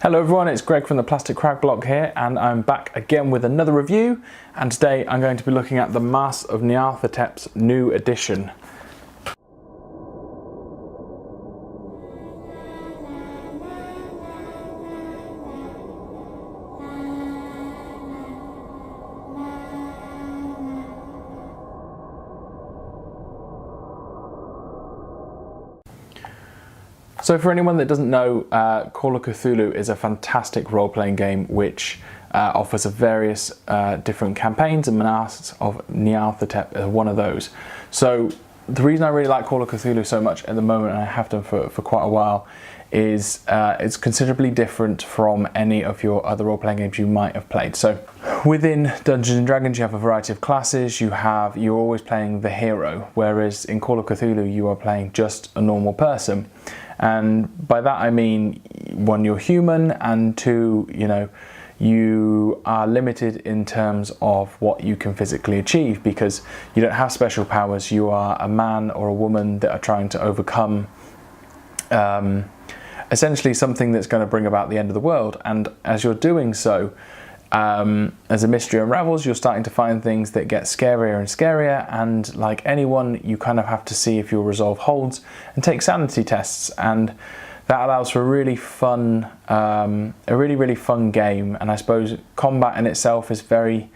Hello everyone, it's Greg from the Plastic Crag blog here, and I'm back again with another review, and today I'm going to be looking at the Masks of Nyarlathotep's new edition. So for anyone that doesn't know, Call of Cthulhu is a fantastic role-playing game which offers various different campaigns, and Masks of Nyarlathotep is one of those. So the reason I really like Call of Cthulhu so much at the moment, and I have done for quite a while, is it's considerably different from any of your other role-playing games you might have played. So within Dungeons & Dragons you have a variety of classes, you're always playing the hero, whereas in Call of Cthulhu you are playing just a normal person. And by that I mean, one, you're human, and two, you are limited in terms of what you can physically achieve, because you don't have special powers. You are a man or a woman that are trying to overcome essentially something that's going to bring about the end of the world. And as you're doing so, as a mystery unravels, you're starting to find things that get scarier and scarier, and like anyone, you kind of have to see if your resolve holds and take sanity tests, and that allows for a really fun, really fun game. And I suppose combat in itself is very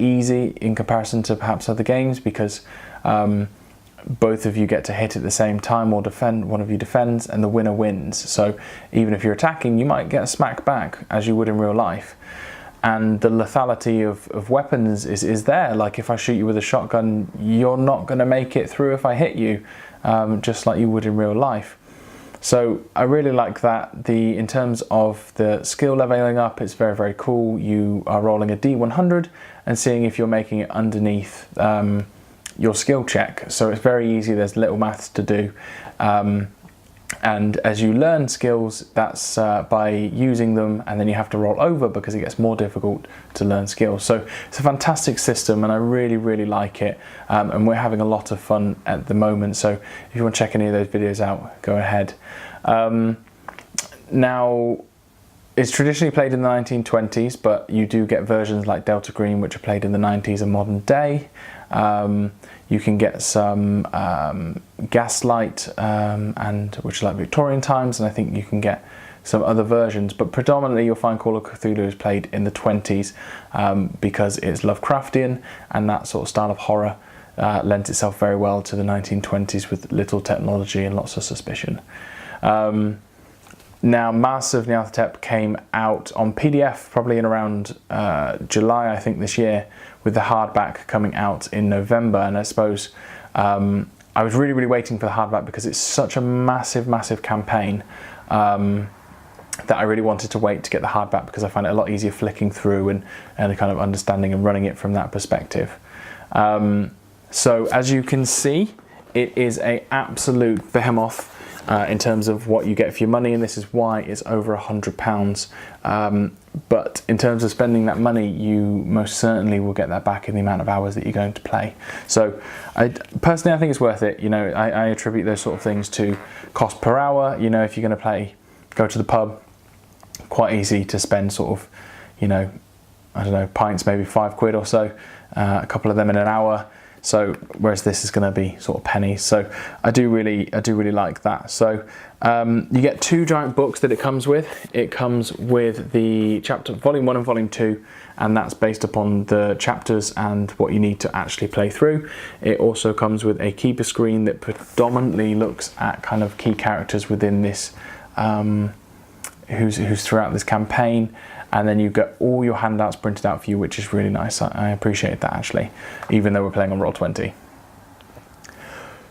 easy in comparison to perhaps other games, because both of you get to hit at the same time or defend. One of you defends and the winner wins. So even if you're attacking, you might get a smack back as you would in real life. And the lethality of weapons is there. Like if I shoot you with a shotgun, you're not going to make it through if I hit you, just like you would in real life. So I really like that. In terms of the skill leveling up, it's very cool. You are rolling a D100 and seeing if you're making it underneath your skill check. So it's very easy. There's little maths to do. And as you learn skills, that's by using them, and then you have to roll over because it gets more difficult to learn skills. So it's a fantastic system, and I really like it, and we're having a lot of fun at the moment. So if you want to check any of those videos out, go ahead. Now, it's traditionally played in the 1920s, but you do get versions like Delta Green which are played in the 90s and modern day. You can get some Gaslight, and which is like Victorian times, and I think you can get some other versions, but predominantly you'll find Call of Cthulhu is played in the 20s because it's Lovecraftian, and that sort of style of horror lends itself very well to the 1920s with little technology and lots of suspicion. Now, Masks of Nyarlathotep came out on PDF probably in around July, I think, this year, with the hardback coming out in November. And I suppose I was really waiting for the hardback because it's such a massive campaign that I really wanted to wait to get the hardback, because I find it a lot easier flicking through and kind of understanding and running it from that perspective. So as you can see, it is an absolute behemoth in terms of what you get for your money, and this is why it's over £100. But in terms of spending that money, you most certainly will get that back in the amount of hours that you're going to play. So personally, I think it's worth it. I attribute those sort of things to cost per hour. If you're going to go to the pub, quite easy to spend sort of, I don't know, pints, maybe £5 or so, a couple of them in an hour. So whereas this is going to be sort of pennies. So I do really like that. So you get two giant books that it comes with. It comes with the chapter volume 1 and volume 2, and that's based upon the chapters and what you need to actually play through. It also comes with a keeper screen that predominantly looks at kind of key characters within this, who's throughout this campaign. And then you get all your handouts printed out for you, which is really nice. I appreciate that, actually, even though we're playing on Roll20.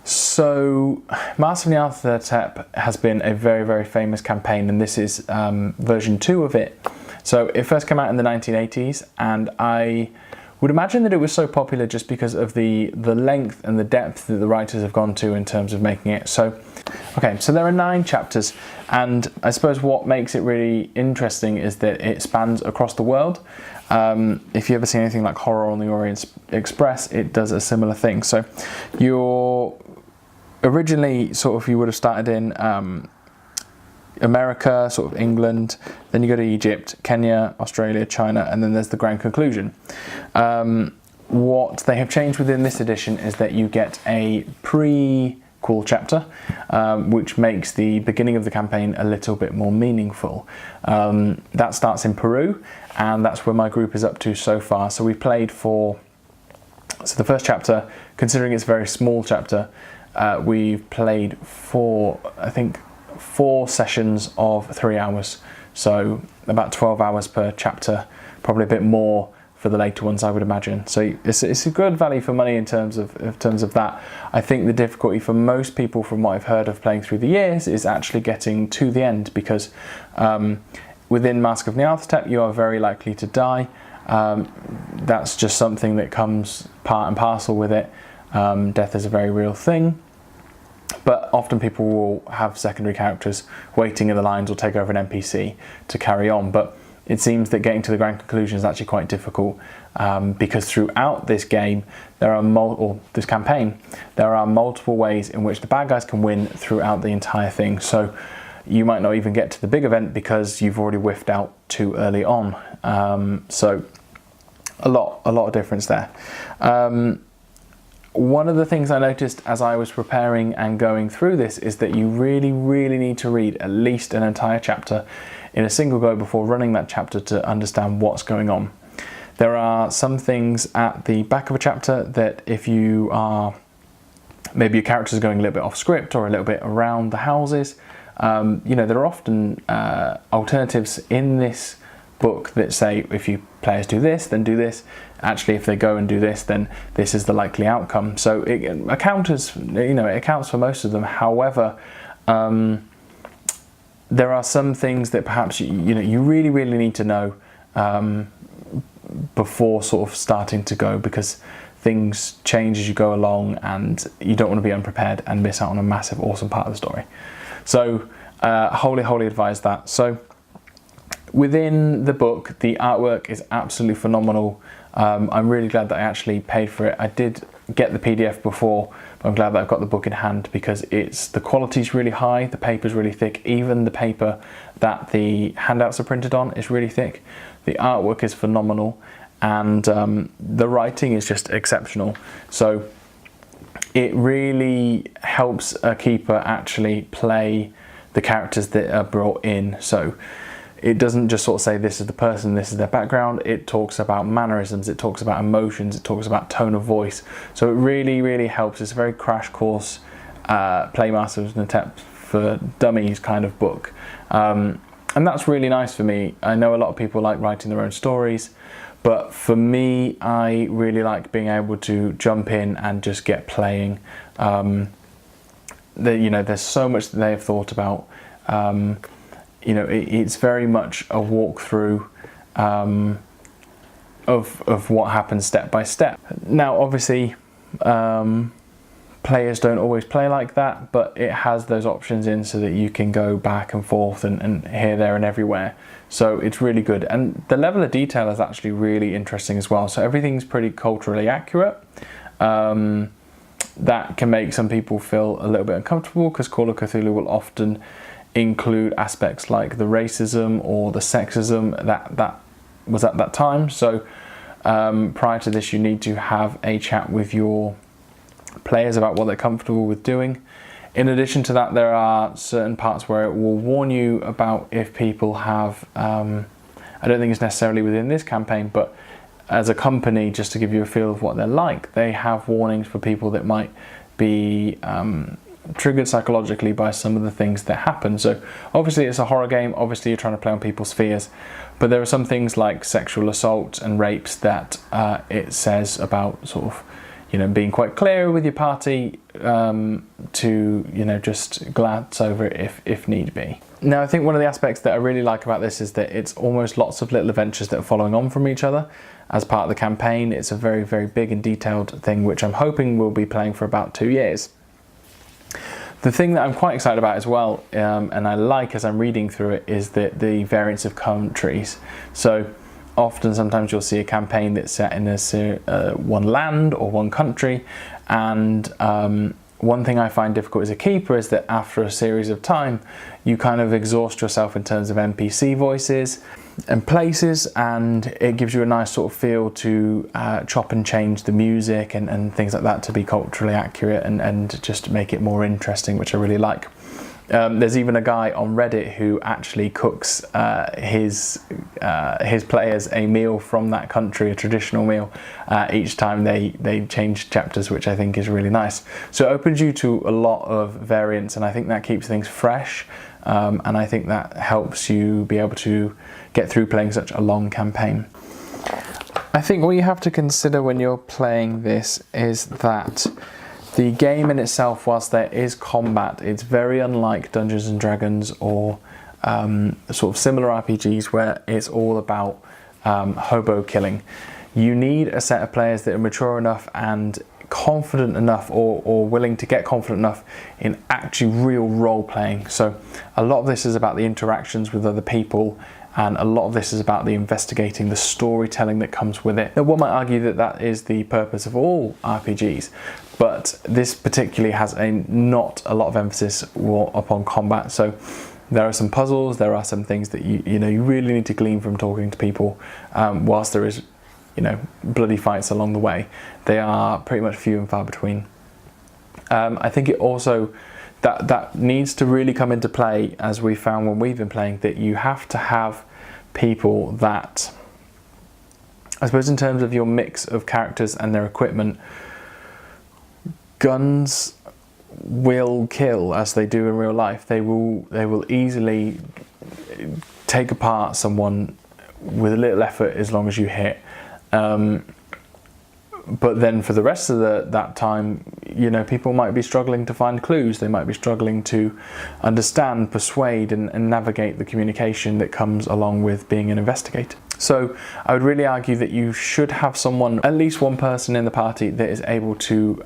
So Masks of Nyarlathotep has been a very famous campaign, and this is version 2 of it. So it first came out in the 1980s, and I would imagine that it was so popular just because of the length and the depth that the writers have gone to in terms of making it. So okay, so there are 9 chapters, and I suppose what makes it really interesting is that it spans across the world. If you ever see anything like Horror on the Orient Express, it does a similar thing. So you're originally sort of, you would have started in America, sort of England, then you go to Egypt, Kenya, Australia, China, and then there's the grand conclusion. What they have changed within this edition is that you get a prequel chapter, which makes the beginning of the campaign a little bit more meaningful. That starts in Peru, and that's where my group is up to so far. So we played so the first chapter, considering it's a very small chapter, we've played I think 4 sessions of 3 hours, so about 12 hours per chapter, probably a bit more for the later ones, I would imagine. So it's a good value for money in terms of that. I think the difficulty for most people, from what I've heard of playing through the years, is actually getting to the end, because within Masque of Nyarlathotep you are very likely to die. That's just something that comes part and parcel with it. Death is a very real thing. But often people will have secondary characters waiting in the lines or take over an NPC to carry on. But it seems that getting to the grand conclusion is actually quite difficult, because throughout this game, this campaign, there are multiple ways in which the bad guys can win throughout the entire thing. So you might not even get to the big event because you've already whiffed out too early on. So a lot of difference there. One of the things I noticed as I was preparing and going through this is that you really need to read at least an entire chapter in a single go before running that chapter to understand what's going on. There are some things at the back of a chapter that if you are, maybe your character's going a little bit off script or a little bit around the houses, there are often alternatives in this book that say, if you players do this, then do this. Actually, if they go and do this, then this is the likely outcome. So it accounts for most of them. However, there are some things that perhaps you really need to know before sort of starting to go, because things change as you go along, and you don't want to be unprepared and miss out on a massive, awesome part of the story. So, wholly advise that. So, within the book, the artwork is absolutely phenomenal. I'm really glad that I actually paid for it. I did get the PDF before, but I'm glad that I've got the book in hand, because the quality's really high, the paper's really thick. Even the paper that the handouts are printed on is really thick. The artwork is phenomenal, and the writing is just exceptional. So it really helps a keeper actually play the characters that are brought in. So it doesn't just sort of say this is the person, this is their background. It talks about mannerisms, it talks about emotions, it talks about tone of voice. So it really helps. It's a very crash course play Masque of Nyarlathotep for dummies kind of book. And that's really nice for me. I know a lot of people like writing their own stories, but for me, I really like being able to jump in and just get playing. There's so much that they have thought about. It's very much a walkthrough of what happens step by step. Now, obviously, players don't always play like that, but it has those options in so that you can go back and forth and here, there, and everywhere. So it's really good. And the level of detail is actually really interesting as well. So everything's pretty culturally accurate. That can make some people feel a little bit uncomfortable, because Call of Cthulhu will often include aspects like the racism or the sexism that was at that time. So prior to this, you need to have a chat with your players about what they're comfortable with doing. In addition to that, there are certain parts where it will warn you about if people have, I don't think it's necessarily within this campaign, but as a company, just to give you a feel of what they're like, they have warnings for people that might be triggered psychologically by some of the things that happen. So obviously it's a horror game, obviously you're trying to play on people's fears, but there are some things like sexual assault and rapes that it says about sort of, being quite clear with your party to, just glance over it if need be. Now, I think one of the aspects that I really like about this is that it's almost lots of little adventures that are following on from each other as part of the campaign. It's a very, very big and detailed thing, which I'm hoping we'll be playing for about 2 years. The thing that I'm quite excited about as well, and I like as I'm reading through it, is the variance of countries. So sometimes you'll see a campaign that's set in one land or one country, and one thing I find difficult as a keeper is that after a series of time, you kind of exhaust yourself in terms of NPC voices and places, and it gives you a nice sort of feel to chop and change the music and things like that to be culturally accurate and just make it more interesting, which I really like. There's even a guy on Reddit who actually cooks his players a meal from that country, a traditional meal, each time they change chapters, which I think is really nice. So it opens you to a lot of variance, and I think that keeps things fresh, and I think that helps you be able to get through playing such a long campaign. I think what you have to consider when you're playing this is that the game in itself, whilst there is combat, it's very unlike Dungeons and Dragons or sort of similar RPGs where it's all about hobo killing. You need a set of players that are mature enough and confident enough or willing to get confident enough in actually real role playing. So a lot of this is about the interactions with other people, and a lot of this is about the investigating, the storytelling that comes with it. Now, one might argue that that is the purpose of all RPGs, but this particularly has not a lot of emphasis upon combat. So there are some puzzles, there are some things that you really need to glean from talking to people, whilst there is bloody fights along the way. They are pretty much few and far between. I think it also that needs to really come into play, as we found when we've been playing, that you have to have people that, I suppose in terms of your mix of characters and their equipment, guns will kill as they do in real life. They will easily take apart someone with a little effort as long as you hit. But then for the rest of that time, people might be struggling to find clues. They might be struggling to understand, persuade, and navigate the communication that comes along with being an investigator. So I would really argue that you should have someone, at least one person in the party, that is able to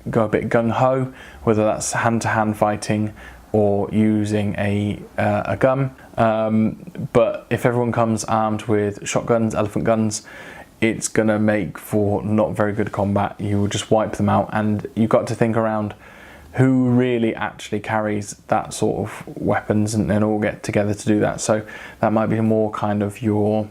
go a bit gung-ho, whether that's hand-to-hand fighting or using a gun. But if everyone comes armed with shotguns, elephant guns, it's going to make for not very good combat. You will just wipe them out, and you've got to think around who really actually carries that sort of weapons and all get together to do that. So that might be more kind of your,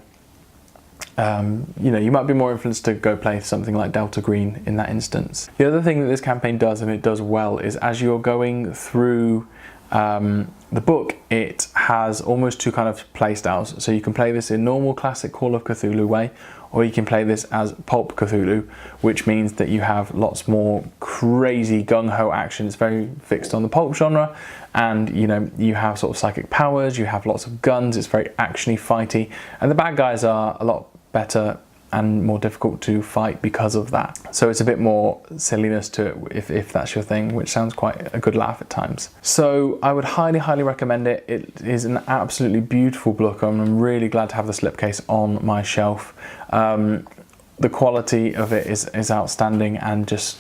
you might be more influenced to go play something like Delta Green in that instance. The other thing that this campaign does, and it does well, is as you're going through the book, it has almost two kind of play styles. So you can play this in normal classic Call of Cthulhu way, or you can play this as Pulp Cthulhu, which means that you have lots more crazy gung-ho action. It's very fixed on the pulp genre, and you have sort of psychic powers, you have lots of guns, it's very actiony, fighty, and the bad guys are a lot better and more difficult to fight because of that. So it's a bit more silliness to it if that's your thing, which sounds quite a good laugh at times. So I would highly, highly recommend it. It is an absolutely beautiful book, and I'm really glad to have the slipcase on my shelf. The quality of it is outstanding, and just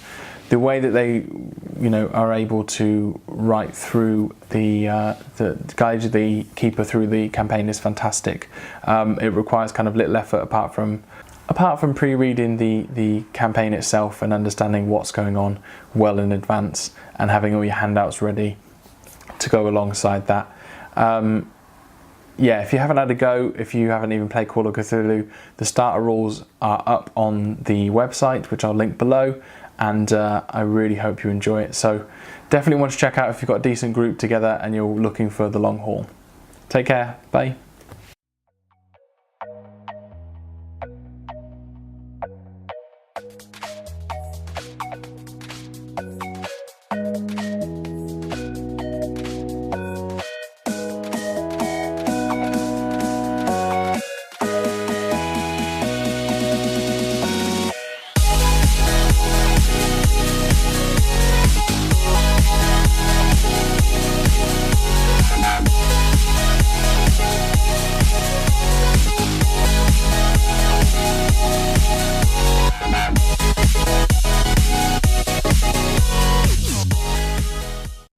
the way that they are able to write through the guide the keeper through the campaign is fantastic. It requires kind of little effort apart from pre-reading the campaign itself and understanding what's going on well in advance and having all your handouts ready to go alongside that. Yeah, if you haven't had a go, if you haven't even played Call of Cthulhu, the starter rules are up on the website, which I'll link below, and I really hope you enjoy it. So definitely want to check out if you've got a decent group together and you're looking for the long haul. Take care, bye.